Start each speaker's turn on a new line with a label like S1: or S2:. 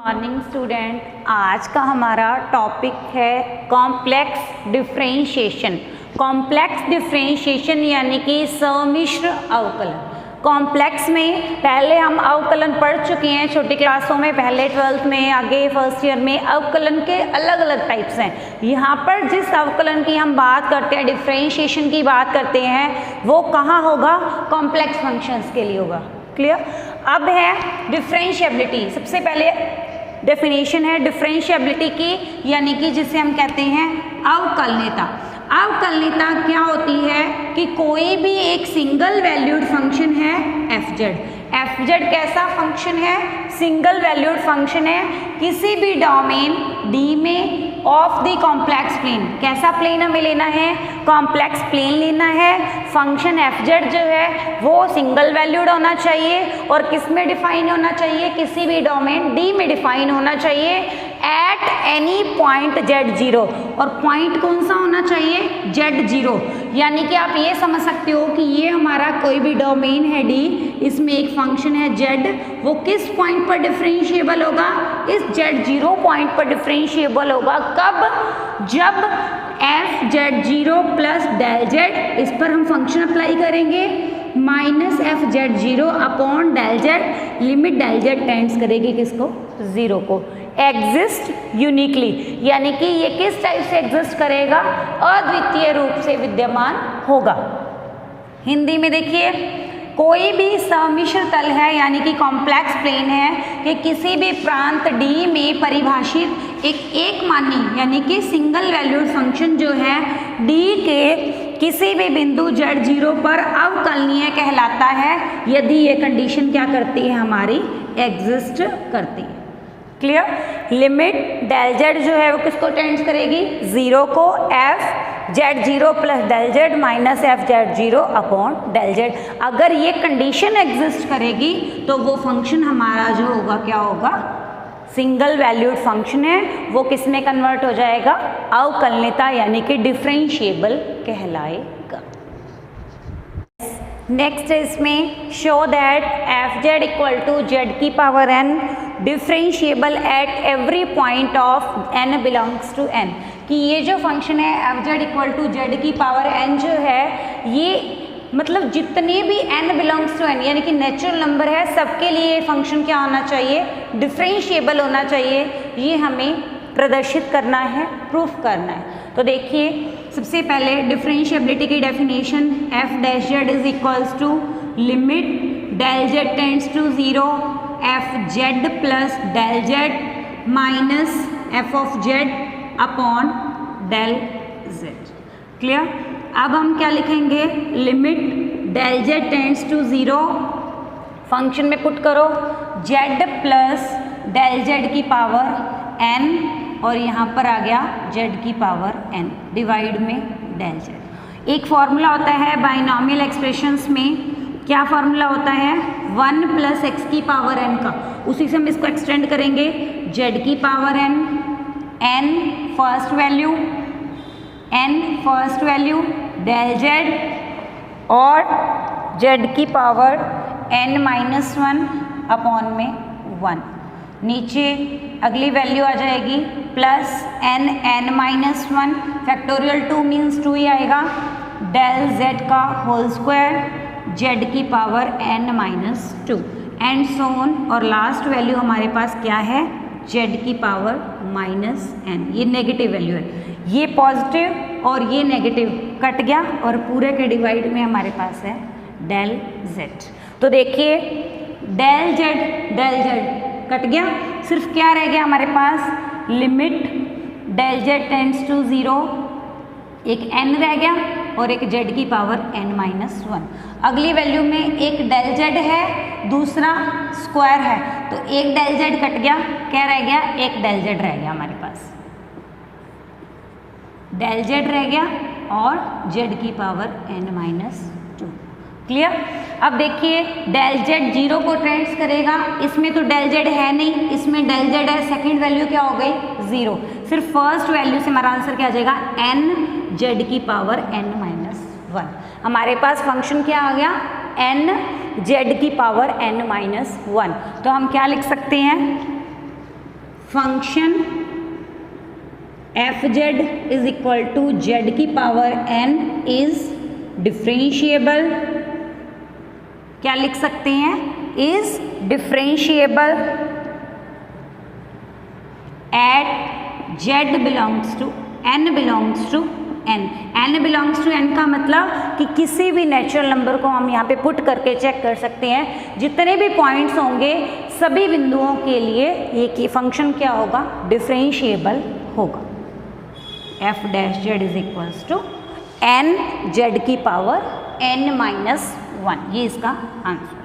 S1: Morning student, आज का हमारा टॉपिक है कॉम्प्लेक्स डिफरेंशिएशन। कॉम्प्लेक्स डिफरेंशिएशन यानी कि सम्मिश्र अवकलन। कॉम्प्लेक्स में पहले हम अवकलन पढ़ चुके हैं छोटी क्लासों में, पहले 12th में, आगे फर्स्ट ईयर में। अवकलन के अलग अलग टाइप्स हैं। यहाँ पर जिस अवकलन की हम बात करते हैं, डिफरेंशिएशन की बात करते हैं, वो कहाँ होगा? कॉम्प्लेक्स फंक्शंस के लिए होगा। क्लियर? अब है डिफरेंशिएबिलिटी। सबसे पहले डेफिनेशन है डिफरेंशिएबिलिटी की, यानी कि जिसे हम कहते हैं अवकलनीयता। अवकलनीयता क्या होती है कि कोई भी एक सिंगल वैल्यूड फंक्शन है एफ जेड कैसा फंक्शन है? सिंगल वैल्यूड फंक्शन है किसी भी डोमेन डी में ऑफ द कॉम्प्लेक्स प्लेन। कैसा प्लेन हमें लेना है? कॉम्प्लेक्स प्लेन लेना है। फंक्शन एफ जेड जो है वो सिंगल वैल्यूड होना चाहिए और किस में डिफाइन होना चाहिए? किसी भी डोमेन डी में डिफाइन होना चाहिए at any point Z zero. और पॉइंट कौन सा होना चाहिए? Z zero. यानी कि आप ये समझ सकते हो कि ये हमारा कोई भी डोमेन है डी, इसमें एक फंक्शन है जेड, वो किस पॉइंट पर डिफरेंशिएबल होगा? इस जेड जीरो पॉइंट पर डिफरेंशिएबल होगा। कब? जब f z zero plus del z, इस पर हम फंक्शन अप्लाई करेंगे, minus f z zero upon del z, limit del z tends करेगी किसको? जीरो को। एग्जिस्ट यूनिकली, यानी कि ये किस टाइप से एग्जिस्ट करेगा? अद्वितीय रूप से विद्यमान होगा। हिंदी में देखिए, कोई भी सम्मिश्र तल है यानी कि कॉम्प्लेक्स प्लेन है कि किसी भी प्रांत डी में परिभाषित एक मानी यानी कि सिंगल वैल्यूड फंक्शन जो है डी के किसी भी बिंदु जेड जीरो पर अवकलनीय कहलाता है, यदि ये कंडीशन क्या करती है? हमारी एग्जिस्ट करती है। क्लियर? लिमिट डेल जेड जो है वो किसको टेंड्स करेगी? जीरो को। F z zero plus del z minus f z zero upon del z. अगर ये कंडीशन एग्जिस्ट करेगी तो वो फंक्शन हमारा जो होगा क्या होगा? सिंगल वैल्यूड फंक्शन है, वो किस में कन्वर्ट हो जाएगा? अवकलनीयता यानी कि डिफरेंशिएबल कहलाएगा। नेक्स्ट इसमें show that f z equal to z की power n differentiable at every point of n belongs to n. कि ये जो फंक्शन है f z equal to z की पावर एन जो है, ये मतलब जितने भी एन बिलोंग्स टू एन यानी कि नेचुरल नंबर है, सबके लिए ये फंक्शन क्या होना चाहिए? डिफरेंशिएबल होना चाहिए। ये हमें प्रदर्शित करना है, प्रूफ करना है। तो देखिए, सबसे पहले डिफरेंशिएबिलिटी की definition, f dash z is equals to limit del z tends to zero f z plus del z minus f of z upon del z. Clear? अब हम क्या लिखेंगे? Limit del z tends to zero, function में put करो z plus del z की power n, और यहाँ पर आ गया जेड की पावर एन डिवाइड में डेल जेड। एक फॉर्मूला होता है बाइनॉमियल एक्सप्रेशंस में, क्या फॉर्मूला होता है? 1 प्लस एक्स की पावर एन का, उसी से हम इसको एक्सटेंड करेंगे जेड की power n, n first value del z और जेड की पावर एन माइनस 1 अपॉन में 1। नीचे अगली वैल्यू आ जाएगी plus n minus 1, factorial 2 means 2 ही आएगा, डेल जेड का होल स्क्वायर जेड की power n minus 2 and so on. और लास्ट वैल्यू हमारे पास क्या है? जेड की पावर माइनस एन। ये नेगेटिव वैल्यू है, ये पॉजिटिव और ये नेगेटिव कट गया और पूरे के डिवाइड में हमारे पास है डेल जेड। तो देखिए, डेल जेड कट गया, सिर्फ क्या रह गया हमारे पास? Limit del z tends to zero, एक एन रह गया और एक जेड की पावर एन माइनस 1। अगली वैल्यू में एक डेल जेड है, दूसरा स्क्वायर है, तो एक डेल जेड कट गया, क्या रह गया? एक डेल जेड रह गया हमारे पास, डेल जेड रह गया और जेड की पावर एन माइनस 2। क्लियर? अब देखिए, डेल जेड जीरो को टेंड्स करेगा, इसमें तो डेल जेड है नहीं, इसमें डेल जेड है, सेकंड वैल्यू क्या हो गई? जीरो। सिर्फ फर्स्ट वैल्यू से हमारा आंसर क्या आ जाएगा? एन जेड की पावर एन माइनस 1। हमारे पास फंक्शन क्या आ गया? एन जेड की पावर एन माइनस 1। तो हम क्या लिख सकते हैं? Function f z is equal to z की पावर एन इज डिफरेंशिएबल, क्या लिख सकते हैं, is differentiable at z belongs to n belongs to n. N belongs to n का मतलब कि किसी भी नेचुरल नंबर को हम यहाँ पे पुट करके चेक कर सकते हैं, जितने भी पॉइंट्स होंगे सभी बिंदुओं के लिए ये की फंक्शन क्या होगा, डिफरेंशिएबल होगा। F dash z is equals to n z की पावर n-1, ये इसका आंसर।